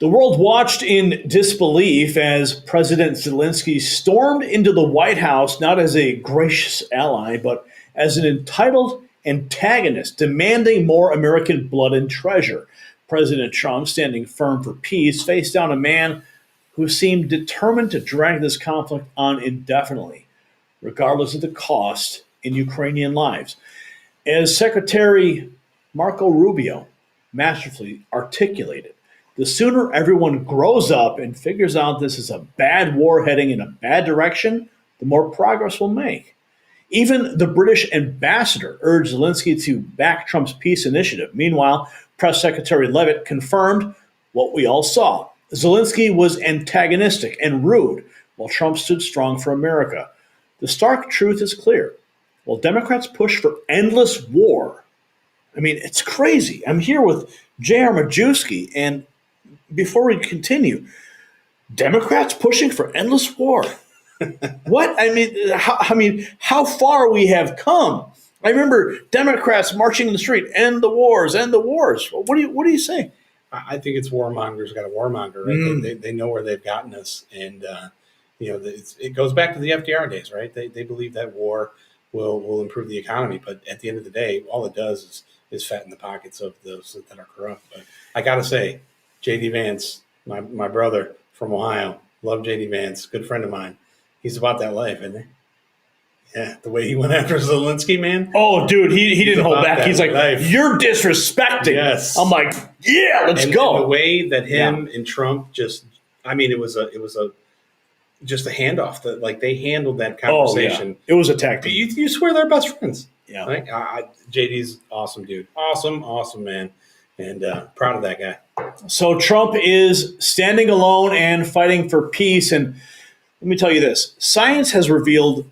The world watched in disbelief as President Zelensky stormed into the White House not as a gracious ally, but as an entitled antagonist demanding more American blood and treasure. President Trump, standing firm for peace, faced down a man who seemed determined to drag this conflict on indefinitely, regardless of the cost in Ukrainian lives. As Secretary Marco Rubio masterfully articulated, the sooner everyone grows up and figures out this is a bad war heading in a bad direction, the more progress we'll make. Even the British ambassador urged Zelensky to back Trump's peace initiative. Meanwhile, Press Secretary Leavitt confirmed what we all saw. Zelensky was antagonistic and rude, while Trump stood strong for America. The stark truth is clear. While Democrats push for endless war, I mean, it's crazy. I'm here with JR Majewski, and before we continue, Democrats pushing for endless war. What? How far we have come. I remember Democrats marching in the street, end the wars, end the wars. What do you say? I think it's warmongers got a warmonger, right? They know where they've gotten us, and it goes back to the FDR days, right? They believe that war will improve the economy, but at the end of the day, all it does is fatten the pockets of those that are corrupt. But I got to say, J.D. Vance, my brother from Ohio, love J.D. Vance, good friend of mine. He's about that life, isn't he? Yeah, the way he went after Zelensky, man. Oh, dude, he didn't hold back. He's like, life. You're disrespecting. Yes. I'm like, yeah, let's go. And the way that him and Trump it was just a handoff. That like they handled that conversation. Oh, yeah. It was a tactic. You swear they're best friends. Yeah. Like, JD's awesome, dude. Awesome, man. And proud of that guy. So Trump is standing alone and fighting for peace. And let me tell you this. Science has revealed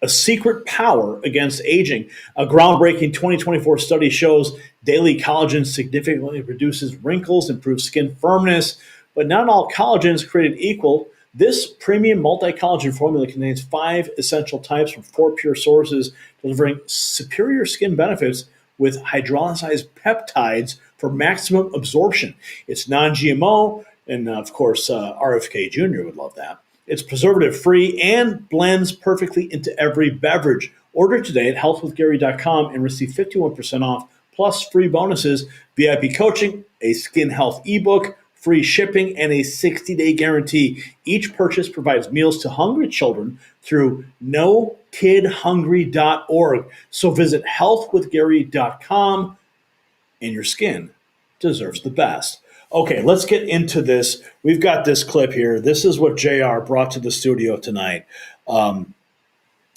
a secret power against aging. A groundbreaking 2024 study shows daily collagen significantly reduces wrinkles, improves skin firmness, but not all collagen is created equal. This premium multi-collagen formula contains 5 essential types from 4 pure sources, delivering superior skin benefits with hydrolyzed peptides for maximum absorption. It's non-GMO, and of course, RFK Jr. would love that. It's preservative-free and blends perfectly into every beverage. Order today at healthwithgary.com and receive 51% off, plus free bonuses, VIP coaching, a skin health ebook, free shipping, and a 60-day guarantee. Each purchase provides meals to hungry children through nokidhungry.org. So visit healthwithgary.com, and your skin deserves the best. Okay, let's get into this. We've got this clip here. This is what JR brought to the studio tonight.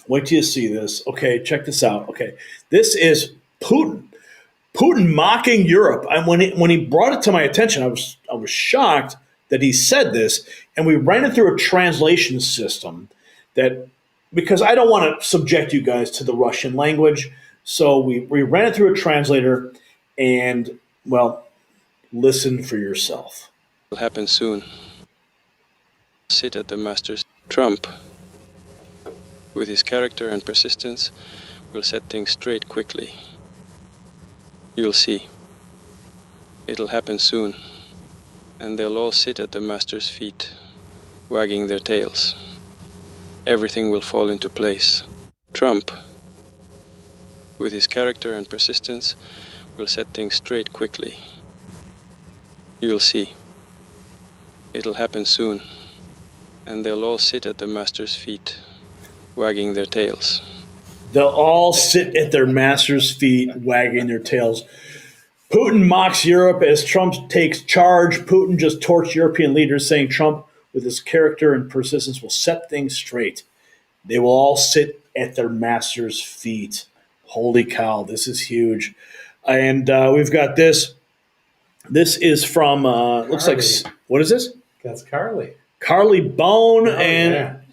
Wait till you see this. Okay, check this out. Okay, this is Putin. Putin mocking Europe. And when he brought it to my attention, I was shocked that he said this. And we ran it through a translation system because I don't want to subject you guys to the Russian language. So we ran it through a translator, and well, listen for yourself. Will happen soon. Sit at the master's. Trump, with his character and persistence, will set things straight quickly. You'll see. It'll happen soon. And they'll all sit at the master's feet, wagging their tails. Everything will fall into place. Trump, with his character and persistence, will set things straight quickly. You'll see. It'll happen soon. And they'll all sit at the master's feet, wagging their tails. They'll all sit at their master's feet, wagging their tails. Putin mocks Europe as Trump takes charge. Putin just torched European leaders, saying Trump, with his character and persistence, will set things straight. They will all sit at their master's feet. Holy cow, this is huge. And we've got this. This is from, looks like, what is this? That's Carly. Carly Bone.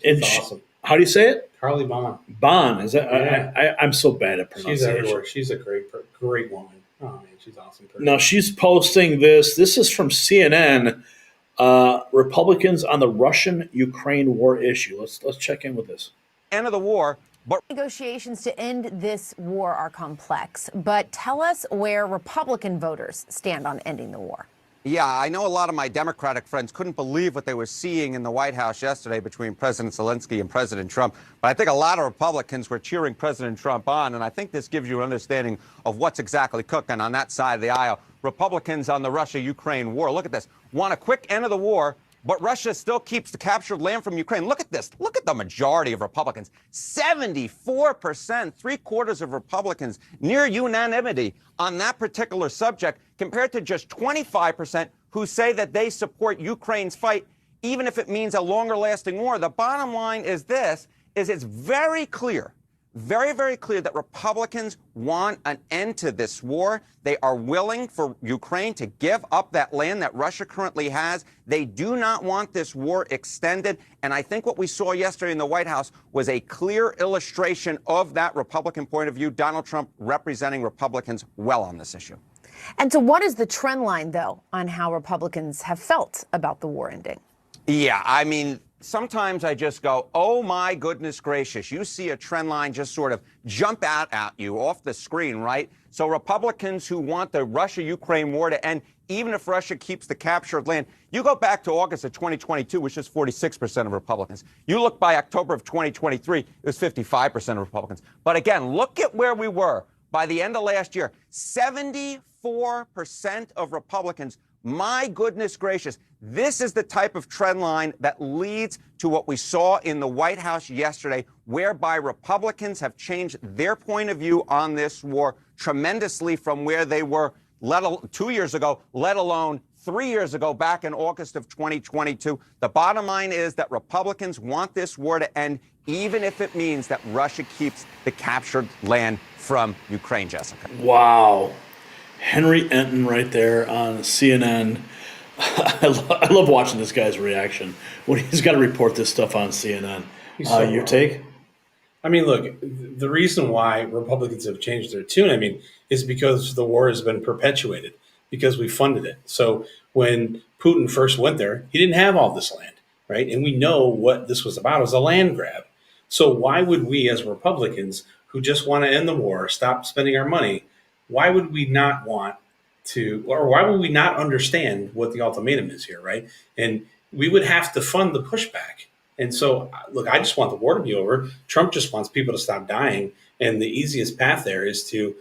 She's awesome. How do you say it? Carly Bond. Bond. Is that? Yeah. I'm so bad at pronunciation. She's everywhere. She's a great woman. Oh, man, she's awesome. Now, she's posting this. This is from CNN. Republicans on the Russian-Ukraine war issue. Let's check in with this. End of the war. But negotiations to end this war are complex, but tell us where Republican voters stand on ending the war. Yeah, I know a lot of my Democratic friends couldn't believe what they were seeing in the White House yesterday between President Zelensky and President Trump. But I think a lot of Republicans were cheering President Trump on, and I think this gives you an understanding of what's exactly cooking on that side of the aisle. Republicans on the Russia-Ukraine war, look at this, want a quick end of the war, but Russia still keeps the captured land from Ukraine. Look at this. Look at the majority of Republicans. 74%, three-quarters of Republicans, near unanimity on that particular subject, compared to just 25% who say that they support Ukraine's fight, even if it means a longer-lasting war. The bottom line is this, is it's very clear, very, very clear that Republicans want an end to this war. They are willing for Ukraine to give up that land that Russia currently has. They do not want this war extended. And I think what we saw yesterday in the White House was a clear illustration of that Republican point of view. Donald Trump representing Republicans well on this issue. And so what is the trend line, though, on how Republicans have felt about the war ending? Yeah, I mean, sometimes I just go, oh, my goodness gracious. You see a trend line just sort of jump out at you off the screen, right? So Republicans who want the Russia-Ukraine war to end, even if Russia keeps the captured land, you go back to August of 2022, which is 46% of Republicans. You look by October of 2023, it was 55% of Republicans. But again, look at where we were by the end of last year. 74% of Republicans. My goodness gracious, this is the type of trend line that leads to what we saw in the White House yesterday, whereby Republicans have changed their point of view on this war tremendously from where they were 2 years ago, let alone 3 years ago, back in August of 2022. The bottom line is that Republicans want this war to end, even if it means that Russia keeps the captured land from Ukraine, Jessica. Wow. Henry Enton right there on CNN. I love watching this guy's reaction when he's got to report this stuff on CNN. Your take? I mean, look, the reason why Republicans have changed their tune, I mean, is because the war has been perpetuated, because we funded it. So when Putin first went there, he didn't have all this land, right? And we know what this was about. It was a land grab. So why would we as Republicans who just want to end the war, stop spending our money, why would we not want to, or why would we not understand what the ultimatum is here, right? And we would have to fund the pushback. And so, look, I just want the war to be over. Trump just wants people to stop dying. And the easiest path there is to,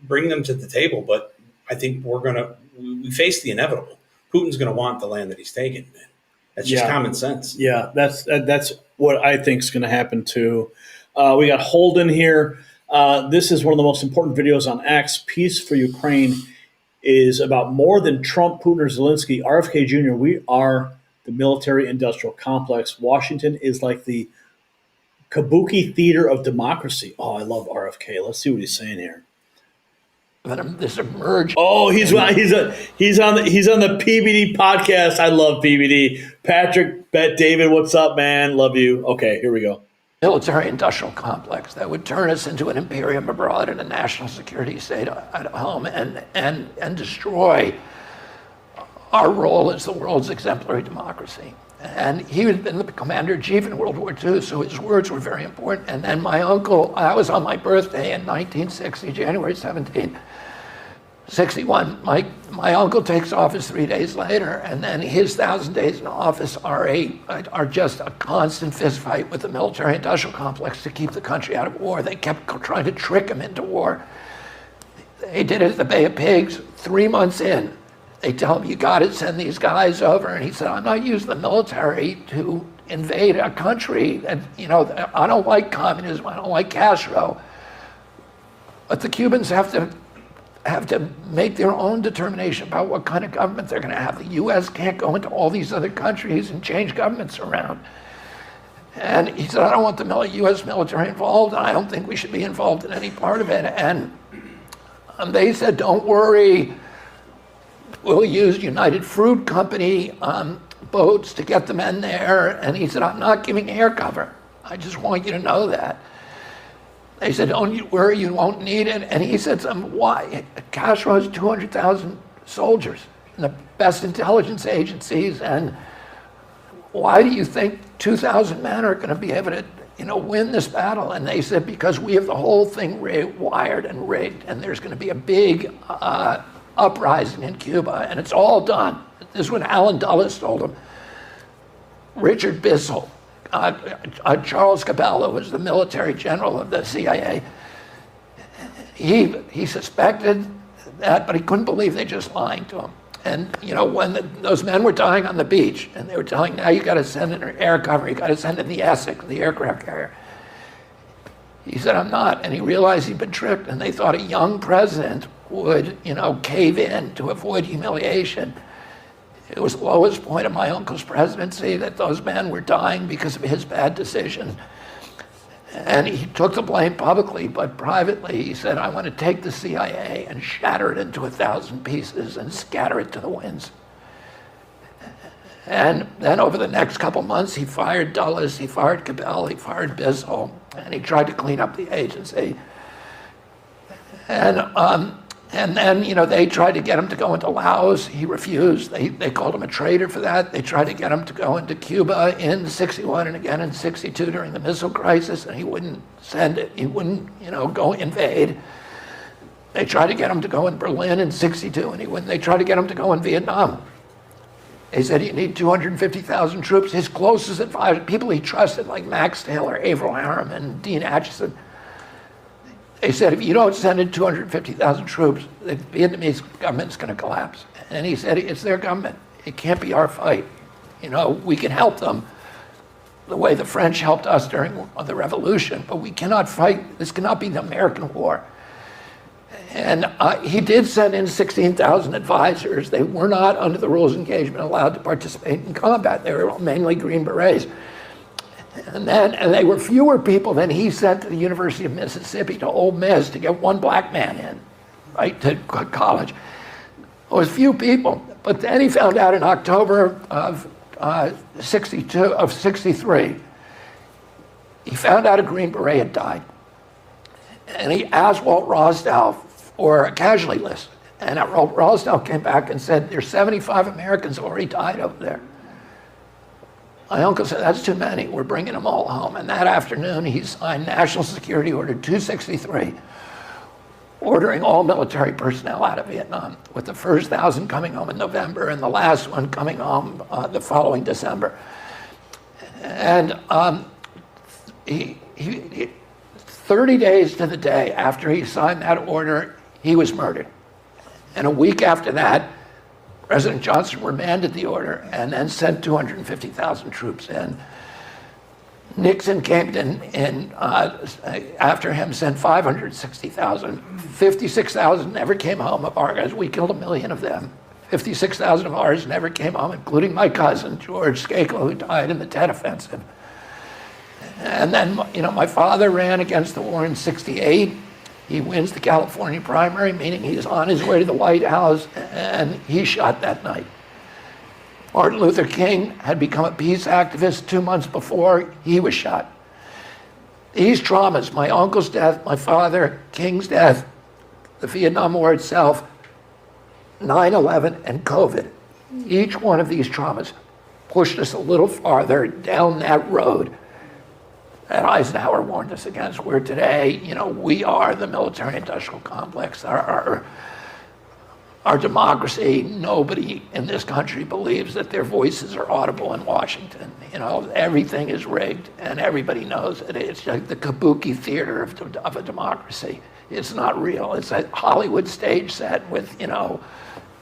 bring them to the table. But I think we face the inevitable. Putin's going to want the land that he's taken. That's just common sense. Yeah, that's what I think is going to happen too. We got Holden here. This is one of the most important videos on X. Peace for Ukraine is about more than Trump, Putin, or Zelensky. RFK Jr., we are the military-industrial complex. Washington is like the kabuki theater of democracy. Oh, I love RFK. Let's see what he's saying here. This emerged. Oh, he's on the PBD podcast. I love PBD. Patrick, Bet, David, what's up, man? Love you. Okay, here we go. Military-industrial complex that would turn us into an imperium abroad and a national security state at home, and destroy our role as the world's exemplary democracy. And he had been the commander-in-chief in World War II, so his words were very important. And then my uncle, I was on my birthday in 1960, January 1761. My uncle takes office 3 days later, and then his 1,000 days in office are just a constant fistfight with the military-industrial complex to keep the country out of war. They kept trying to trick him into war. They did it at the Bay of Pigs. 3 months in, they tell him, you got to send these guys over. And he said, I'm not using the military to invade a country. And, I don't like communism. I don't like Castro. But the Cubans have to make their own determination about what kind of government they're going to have. The U.S. can't go into all these other countries and change governments around. And he said, I don't want the U.S. military involved, and I don't think we should be involved in any part of it. And they said, don't worry. We'll use United Fruit Company boats to get the men there. And he said, I'm not giving air cover. I just want you to know that. They said, don't you worry, you won't need it. And he said, why? Castro has 200,000 soldiers in the best intelligence agencies. And why do you think 2,000 men are going to be able to win this battle? And they said, because we have the whole thing wired and rigged. And there's going to be a big uprising in Cuba, and it's all done. This is when Alan Dulles told him. Richard Bissell, Charles Cabela was the military general of the CIA. He suspected that, but he couldn't believe they just lying to him. And when those men were dying on the beach, and they were telling, now you got to send in air cover, you got to send in the Essex, the aircraft carrier. He said, I'm not. And he realized he'd been tricked, and they thought a young president would, cave in to avoid humiliation. It was the lowest point of my uncle's presidency that those men were dying because of his bad decision. And he took the blame publicly, but privately he said, I want to take the CIA and shatter it into 1,000 pieces and scatter it to the winds. And then over the next couple months, he fired Dulles, he fired Cabell, he fired Bissell, and he tried to clean up the agency. And then, they tried to get him to go into Laos. He refused. They called him a traitor for that. They tried to get him to go into Cuba in '61 and again in '62 during the missile crisis, and he wouldn't send it. He wouldn't, go invade. They tried to get him to go in Berlin in '62, and he wouldn't. They tried to get him to go in Vietnam. They said you need 250,000 troops. His closest advisors, people he trusted, like Max Taylor, Averell Harriman, Dean Acheson, they said, if you don't send in 250,000 troops, the Vietnamese government's going to collapse. And he said, it's their government. It can't be our fight. We can help them the way the French helped us during the revolution, but we cannot fight. This cannot be the American war. And he did send in 16,000 advisors. They were not, under the rules of engagement, allowed to participate in combat. They were mainly Green Berets. And they were fewer people than he sent to the University of Mississippi, to Ole Miss, to get one black man in, right, to college. It was few people. But then he found out in October of 63, he found out a Green Beret had died. And he asked Walt Rosdow for a casualty list. And Rosdow came back and said, there's 75 Americans already died over there. My uncle said, that's too many. We're bringing them all home. And that afternoon, he signed National Security Order 263, ordering all military personnel out of Vietnam, with the first 1,000 coming home in November and the last one coming home the following December. And 30 days to the day after he signed that order, he was murdered. And a week after that, President Johnson remanded the order and then sent 250,000 troops in. Nixon came in after him, sent 560,000. 56,000 never came home of our guys. We killed 1 million of them. 56,000 of ours never came home, including my cousin, George Skakel, who died in the Tet Offensive. And then, my father ran against the war in '68. He wins the California primary, meaning he's on his way to the White House, and he's shot that night. Martin Luther King had become a peace activist 2 months before. He was shot. These traumas, my uncle's death, my father, King's death, the Vietnam War itself, 9/11, and COVID, each one of these traumas pushed us a little farther down that road that Eisenhower warned us against, where today, we are the military-industrial complex. Our democracy, nobody in this country believes that their voices are audible in Washington. Everything is rigged, and everybody knows it. It's like the kabuki theater of a democracy. It's not real. It's a Hollywood stage set with,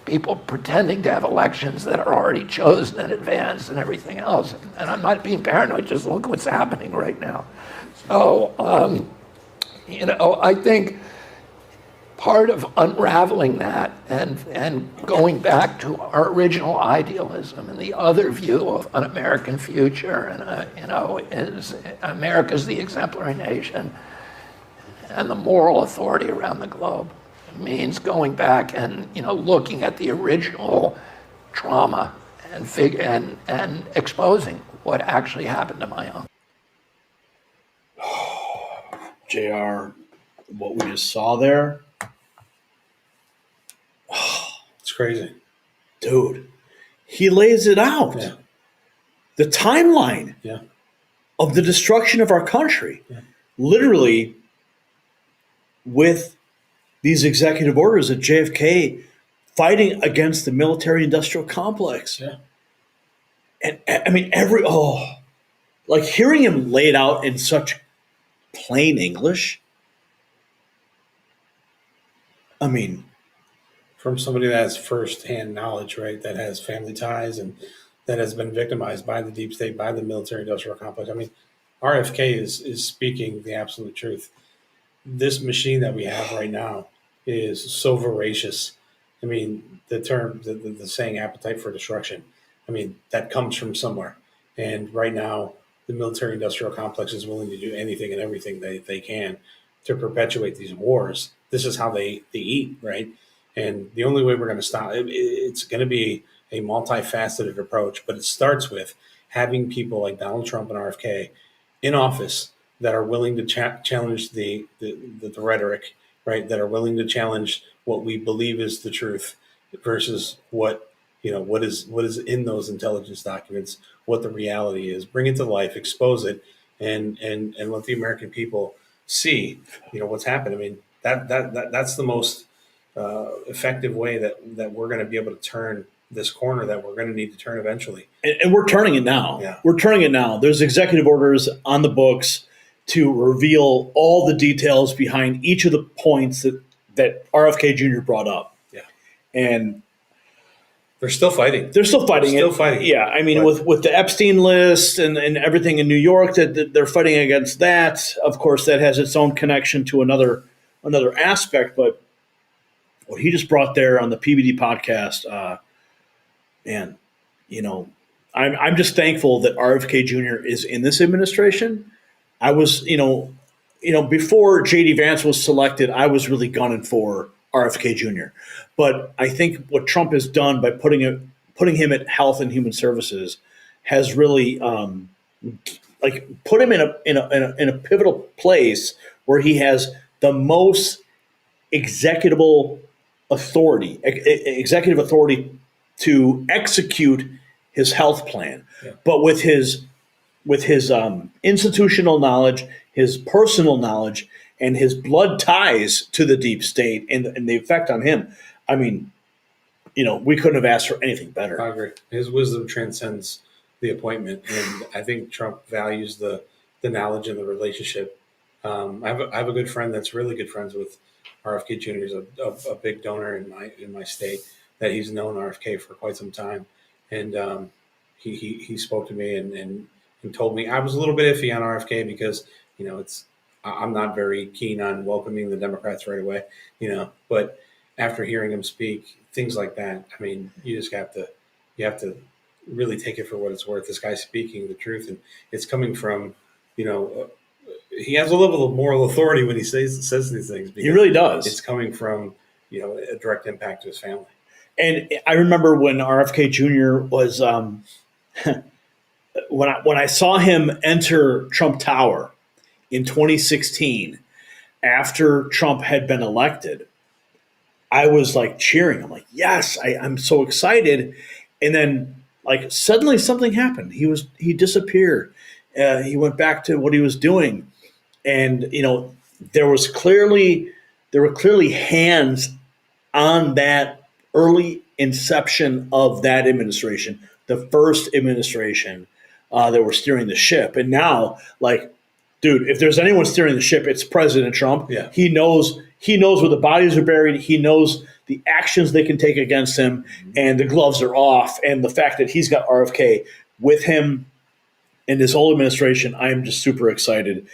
people pretending to have elections that are already chosen in advance and everything else. And I'm not being paranoid, just look what's happening right now. So, I think part of unraveling that and going back to our original idealism and the other view of an American future, and, is America's the exemplary nation and the moral authority around the globe. Means going back and looking at the original trauma and exposing what actually happened to my uncle. JR, what we just saw there, It's crazy. dude, he lays it out. Yeah. The timeline Yeah. of the destruction of our country, Yeah. literally with these executive orders that JFK fighting against the military-industrial complex. Yeah. And I mean, like hearing him laid out in such plain English. I mean, From somebody that has firsthand knowledge, right? That has family ties and that has been victimized by the deep state, by the military-industrial complex. I mean, RFK is speaking the absolute truth. This machine that we have right now is so voracious. I mean, the saying "appetite for destruction." I mean, that comes from somewhere. And right now, the military-industrial complex is willing to do anything and everything they can to perpetuate these wars. This is how they eat, right? And the only way we're going to stop it's going to be a multifaceted approach, but it starts with having people like Donald Trump and RFK in office that are willing to challenge the rhetoric, right? That are willing to challenge what we believe is the truth versus what is in those intelligence documents, what the reality is. Bring it to life, expose it, and let the American people see, what's happened. I mean, that's the most effective way that we're going to be able to turn this corner that we're going to need to turn eventually. and we're turning it now. Yeah. We're turning it now. There's executive orders on the books to reveal all the details behind each of the points that RFK Jr. brought up. Yeah. And They're still fighting. they're still fighting Still it. fighting. Yeah, I mean, But- with the Epstein list and everything in New York, that they're fighting against that. Of course, that has its own connection to another aspect. But what he just brought there on the PBD podcast, man, I'm just thankful that RFK Jr. is in this administration. I was, before JD Vance was selected, I was really gunning for RFK Jr. But I think what Trump has done by putting him at Health and Human Services has really put him in a pivotal place where he has the most executive authority to execute his health plan. Yeah. But with his institutional knowledge, his personal knowledge, and his blood ties to the deep state and the effect on him, I mean, we couldn't have asked for anything better. I agree. His wisdom transcends the appointment, and I think Trump values the knowledge and the relationship. I have a good friend that's really good friends with RFK Jr. He's a big donor in my state that he's known RFK for quite some time, and he spoke to me and told me I was a little bit iffy on RFK because I'm not very keen on welcoming the Democrats right away, but after hearing him speak, things like that, I mean, you have to really take it for what it's worth. This guy's speaking the truth, and it's coming from, he has a level of moral authority when he says these things. He really does. It's coming from, a direct impact to his family. And I remember when RFK Jr. was, when I saw him enter Trump Tower in 2016, after Trump had been elected, I was like cheering. I'm like, yes, I'm so excited. And then suddenly something happened. He disappeared. He went back to what he was doing. And, there were clearly hands on that early inception of that administration, the first administration that were steering the ship. And now, dude, if there's anyone steering the ship, it's President Trump. Yeah. He knows where the bodies are buried. He knows the actions they can take against him, and the gloves are off. And the fact that he's got RFK with him in this whole administration, I am just super excited.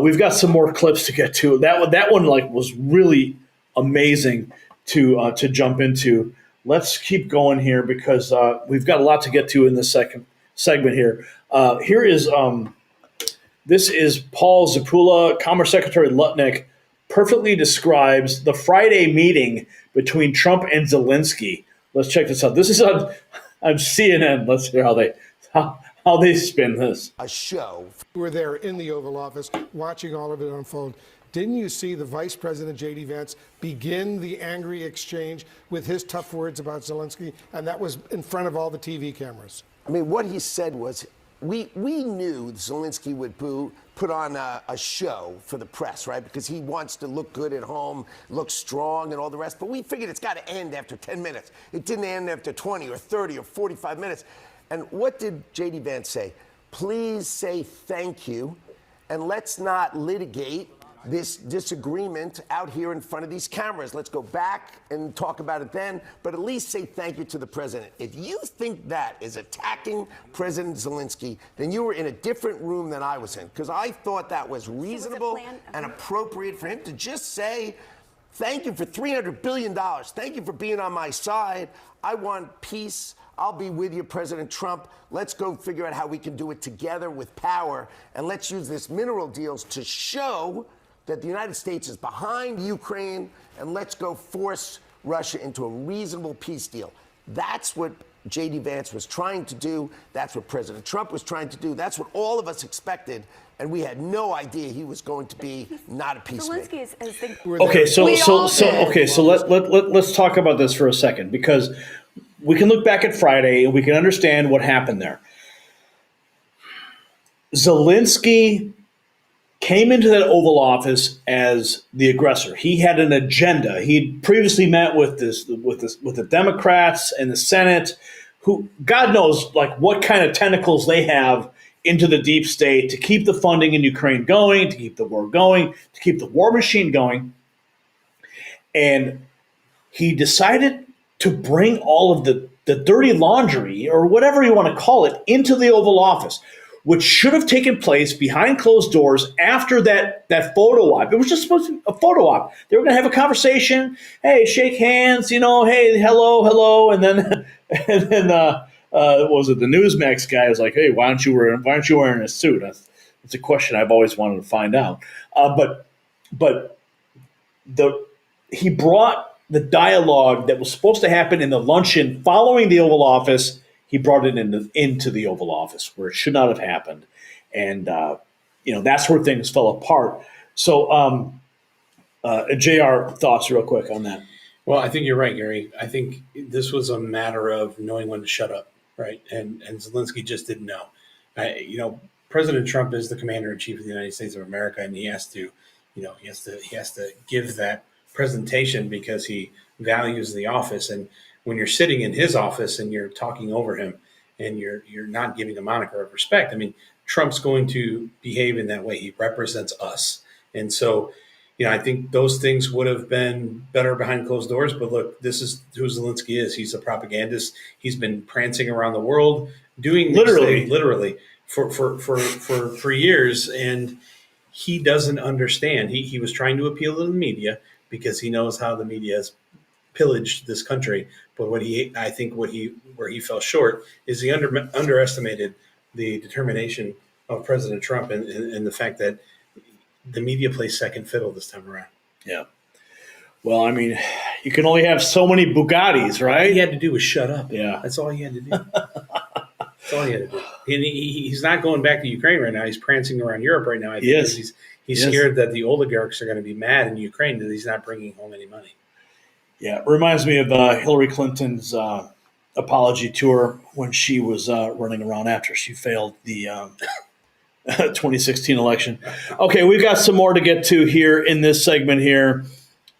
We've got some more clips to get to. That one was really amazing to jump into. Let's keep going here because we've got a lot to get to in this second segment here. This is Paul Zapula. Commerce Secretary Lutnick perfectly describes the Friday meeting between Trump and Zelensky. Let's check this out. This is on CNN. Let's hear how they spin this. A show. You were there in the Oval Office watching all of it unfold. Didn't you see the Vice President, J.D. Vance, begin the angry exchange with his tough words about Zelensky? And that was in front of all the TV cameras. I mean, what he said was we knew Zelensky would put on a show for the press, right? Because he wants to look good at home, look strong and all the rest. But we figured it's got to end after 10 minutes. It didn't end after 20 or 30 or 45 minutes. And what did J.D. Vance say? Please say thank you, and let's not litigate this disagreement out here in front of these cameras. Let's go back and talk about it then, but at least say thank you to the president. If you think that is attacking President Zelensky, then you were in a different room than I was in, because I thought that was reasonable and appropriate for him to just say, thank you for $300 billion. Thank you for being on my side. I want peace. I'll be with you, President Trump. Let's go figure out how we can do it together with power, and let's use this mineral deals to show that the United States is behind Ukraine, and let's go force Russia into a reasonable peace deal. That's what J.D. Vance was trying to do. That's what President Trump was trying to do. That's what all of us expected, and we had no idea he was going to be not a peacemaker. Okay, so let's talk about this for a second, because we can look back at Friday and we can understand what happened there. Zelensky came into that Oval Office as the aggressor. He had an agenda. He'd previously met with the Democrats and the Senate, who God knows like what kind of tentacles they have into the deep state to keep the funding in Ukraine going, to keep the war going, to keep the war machine going. And he decided to bring all of the dirty laundry, or whatever you want to call it, into the Oval Office, which should have taken place behind closed doors after that photo op. It was just supposed to be a photo op. They were going to have a conversation. Hey, shake hands. Hey, hello, and then was it the Newsmax guy was like, hey, why aren't you wearing a suit? It's a question I've always wanted to find out. But he brought the dialogue that was supposed to happen in the luncheon following the Oval Office. He brought it into the Oval Office where it should not have happened. And, that's where things fell apart. So, JR, thoughts real quick on that. Well, I think you're right, Gary. I think this was a matter of knowing when to shut up, right? And Zelensky just didn't know. President Trump is the commander-in-chief of the United States of America, and he has to give that presentation because he values the office. And when you're sitting in his office and you're talking over him and you're not giving a moniker of respect, I mean, Trump's going to behave in that way. He represents us. And so, I think those things would have been better behind closed doors. But look, this is who Zelensky is. He's a propagandist. He's been prancing around the world, doing literally for years. And he doesn't understand. He was trying to appeal to the media because he knows how the media has pillaged this country. But where he fell short is he underestimated the determination of President Trump and the fact that the media plays second fiddle this time around. Yeah. Well, I mean, you can only have so many Bugattis, right? All he had to do was shut up. Yeah. That's all he had to do. That's all he had to do. And he's not going back to Ukraine right now. He's prancing around Europe right now. I think he's scared that the oligarchs are going to be mad in Ukraine that he's not bringing home any money. Yeah, it reminds me of Hillary Clinton's apology tour when she was running around after she failed the 2016 election. Okay, we've got some more to get to here in this segment here.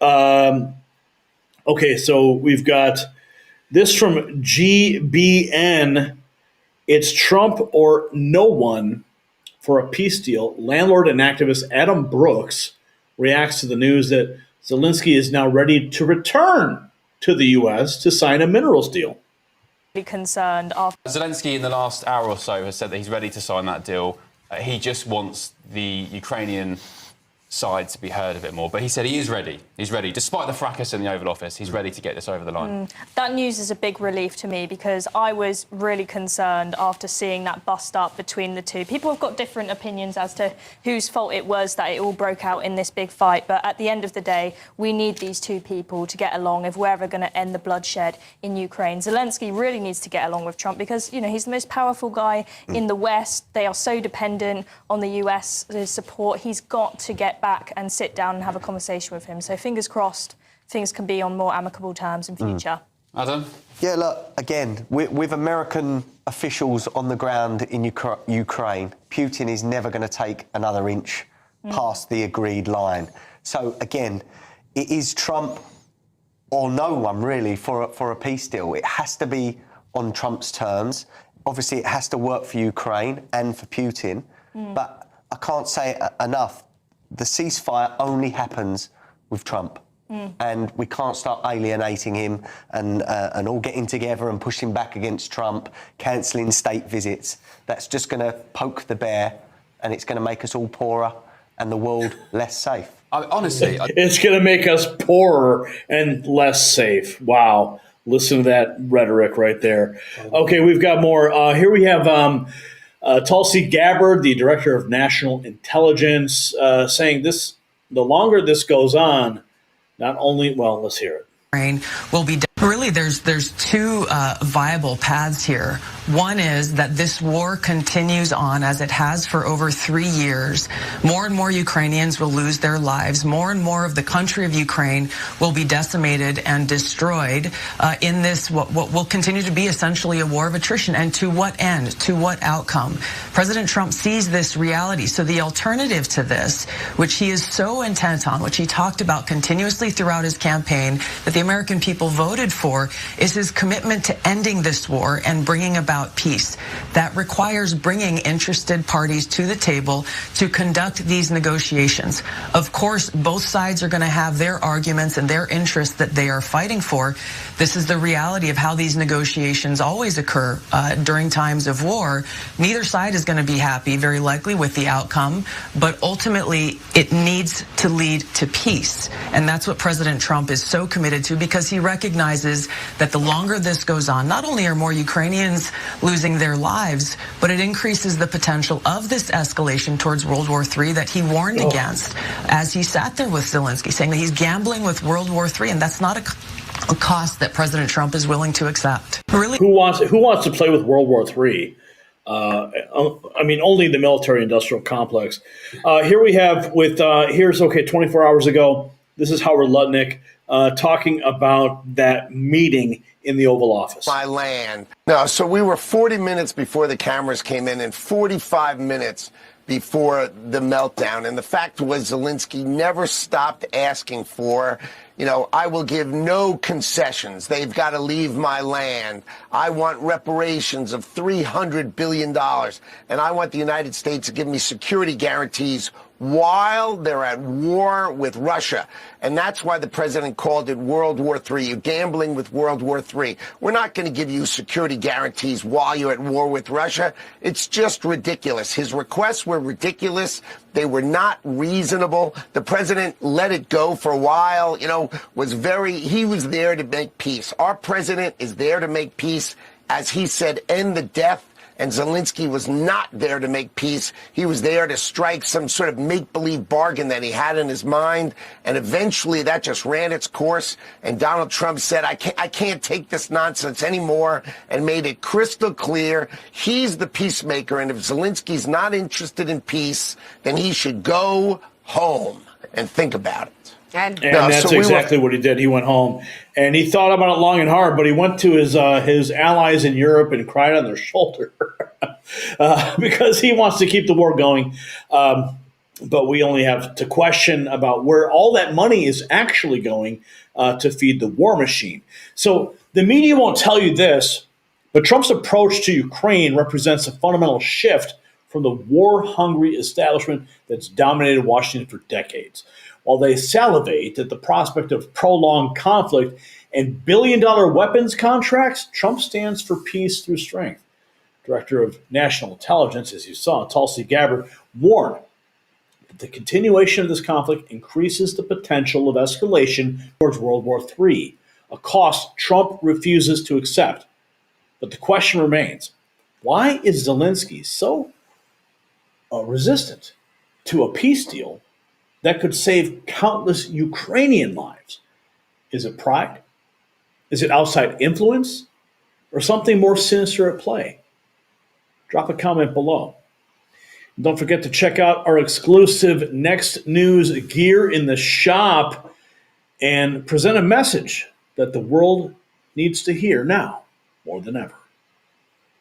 Okay, so we've got this from GBN. It's Trump or no one for a peace deal. Landlord and activist Adam Brooks reacts to the news that Zelensky is now ready to return to the U.S. to sign a minerals deal. Concerned after Zelensky in the last hour or so has said that he's ready to sign that deal. He just wants the Ukrainian side to be heard a bit more. But he said he is ready. He's ready. Despite the fracas in the Oval Office, he's ready to get this over the line. That news is a big relief to me because I was really concerned after seeing that bust-up between the two. People have got different opinions as to whose fault it was that it all broke out in this big fight. But at the end of the day, we need these two people to get along if we're ever going to end the bloodshed in Ukraine. Zelensky really needs to get along with Trump because, he's the most powerful guy in the West. They are so dependent on the US support. He's got to get back and sit down and have a conversation with him. So fingers crossed, things can be on more amicable terms in future. Adam? Yeah, look, again, with American officials on the ground in Ukraine, Putin is never going to take another inch past the agreed line. So, again, it is Trump or no one, really, for a peace deal. It has to be on Trump's terms. Obviously, it has to work for Ukraine and for Putin. But I can't say enough. The ceasefire only happens with Trump. And we can't start alienating him and all getting together and pushing back against Trump, cancelling state visits. That's just going to poke the bear, and it's going to make us all poorer and the world less safe. Honestly, it's going to make us poorer and less safe. Wow. Listen to that rhetoric right there. Okay, we've got more. Here we have Tulsi Gabbard, the director of national intelligence, saying this: the longer this goes on, not only, well, let's hear it. Will be really there's two viable paths here. One is that this war continues on as it has for over 3 years. More and more Ukrainians will lose their lives. More and more of the country of Ukraine will be decimated and destroyed in this what will continue to be essentially a war of attrition. And to what end? To what outcome? President Trump sees this reality. So the alternative to this, which he is so intent on, which he talked about continuously throughout his campaign, that the American people voted for, is his commitment to ending this war and bringing about peace. That requires bringing interested parties to the table to conduct these negotiations. Of course, both sides are going to have their arguments and their interests that they are fighting for. This is the reality of how these negotiations always occur during times of war. Neither side is going to be happy, very likely, with the outcome, but ultimately it needs to lead to peace. And that's what President Trump is so committed to, because he recognizes that the longer this goes on, not only are more Ukrainians losing their lives, but it increases the potential of this escalation towards World War III that he warned against as he sat there with Zelensky, saying that he's gambling with World War III, and that's not a cost that President Trump is willing to accept. Really, who wants to play with World War III? I mean, only the military-industrial complex. Here we have here's 24 hours ago. This is Howard Lutnick talking about that meeting in the Oval Office. My land. No, so we were 40 minutes before the cameras came in and 45 minutes before the meltdown. And the fact was, Zelensky never stopped asking for, I will give no concessions. They've got to leave my land. I want reparations of $300 billion. And I want the United States to give me security guarantees while they're at war with Russia. And that's why the president called it World War III. You're gambling with World War III. We're not going to give you security guarantees while you're at war with Russia. It's just ridiculous. His requests were ridiculous. They were not reasonable. The president let it go for a while, he was there to make peace. Our president is there to make peace. As he said, end the death. And Zelensky was not there to make peace. He was there to strike some sort of make-believe bargain that he had in his mind. And eventually that just ran its course. And Donald Trump said, I can't take this nonsense anymore, and made it crystal clear he's the peacemaker. And if Zelensky's not interested in peace, then he should go home and think about it. And that's exactly what he did. He went home and he thought about it long and hard, but he went to his allies in Europe and cried on their shoulder because he wants to keep the war going. But we only have to question about where all that money is actually going to feed the war machine. So the media won't tell you this, but Trump's approach to Ukraine represents a fundamental shift from the war-hungry establishment that's dominated Washington for decades. While they salivate at the prospect of prolonged conflict and billion-dollar weapons contracts, Trump stands for peace through strength. Director of National Intelligence, as you saw, Tulsi Gabbard, warned that the continuation of this conflict increases the potential of escalation towards World War III, a cost Trump refuses to accept. But the question remains, why is Zelensky so resistant to a peace deal that could save countless Ukrainian lives? Is it pride? Is it outside influence? Or something more sinister at play? Drop a comment below. And don't forget to check out our exclusive Next News Gear in the Shop and present a message that the world needs to hear now more than ever.